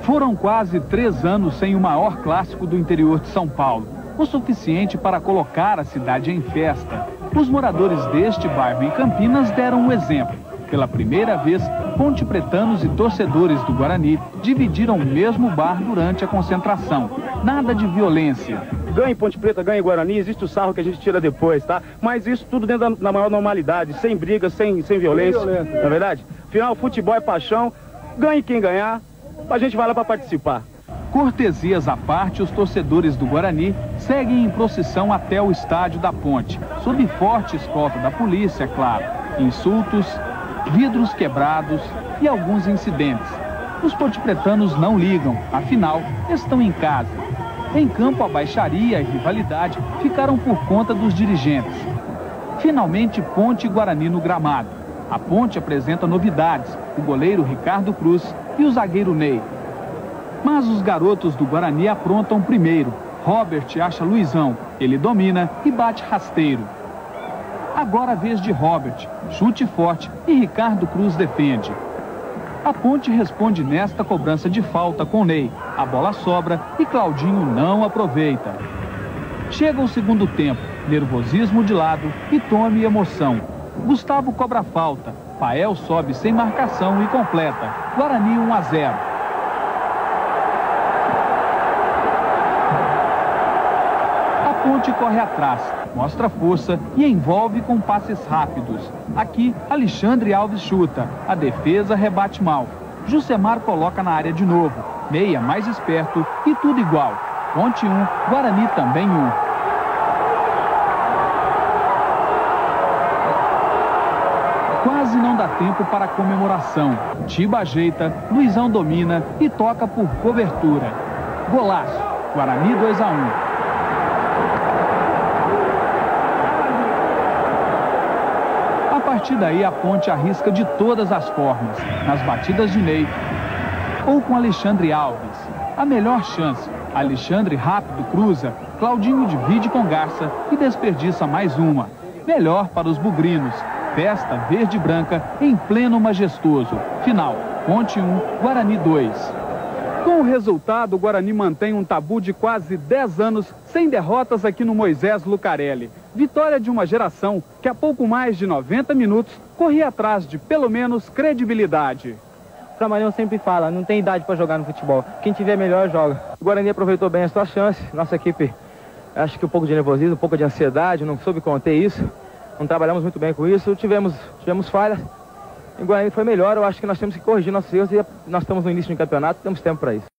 Foram quase 3 anos sem o maior clássico do interior de São Paulo, o suficiente para colocar a cidade em festa. Os moradores deste bairro em Campinas deram um exemplo. Pela primeira vez, pontepretanos e torcedores do Guarani dividiram o mesmo bar durante a concentração. Nada de violência. Ganhe Ponte Preta, ganhe Guarani, existe o sarro que a gente tira depois, tá? Mas isso tudo dentro da maior normalidade, sem briga, sem violência, não é verdade? Afinal, futebol é paixão, ganhe quem ganhar, a gente vai lá para participar. Cortesias à parte, os torcedores do Guarani seguem em procissão até o estádio da Ponte, sob forte escolta da polícia, é claro. Insultos, vidros quebrados e alguns incidentes. Os pontepretanos não ligam, afinal, estão em casa. Em campo, a baixaria e rivalidade ficaram por conta dos dirigentes. Finalmente, Ponte e Guarani no gramado. A Ponte apresenta novidades, o goleiro Ricardo Cruz e o zagueiro Ney. Mas os garotos do Guarani aprontam primeiro. Robert acha Luizão, ele domina e bate rasteiro. Agora a vez de Robert, chute forte e Ricardo Cruz defende. A Ponte responde nesta cobrança de falta com Ney. A bola sobra e Claudinho não aproveita. Chega o segundo tempo, nervosismo de lado e tome emoção. Gustavo cobra falta, Pael sobe sem marcação e completa. Guarani 1-0. A Ponte corre atrás, mostra força e envolve com passes rápidos. Aqui, Alexandre Alves chuta, a defesa rebate mal. Jusemar coloca na área de novo, Meia mais esperto e tudo igual. Ponte 1, Guarani também 1. Quase não dá tempo para a comemoração. Tiba ajeita, Luizão domina e toca por cobertura. Golaço, Guarani 2-1. A partir daí, a Ponte arrisca de todas as formas, nas batidas de Ney ou com Alexandre Alves. A melhor chance, Alexandre rápido cruza, Claudinho divide com Garça e desperdiça mais uma. Melhor para os bugrinos, festa verde e branca em pleno majestoso. Final, Ponte 1, Guarani 2. Com o resultado, o Guarani mantém um tabu de quase 10 anos sem derrotas aqui no Moisés Lucarelli. Vitória de uma geração que há pouco mais de 90 minutos corria atrás de pelo menos credibilidade. O Tramalhão sempre fala, não tem idade para jogar no futebol. Quem tiver melhor joga. O Guarani aproveitou bem a sua chance. Nossa equipe, acho que um pouco de nervosismo, um pouco de ansiedade, não soube conter isso. Não trabalhamos muito bem com isso, tivemos falhas. O Guarani foi melhor, eu acho que nós temos que corrigir nossos erros e nós estamos no início do campeonato, temos tempo para isso.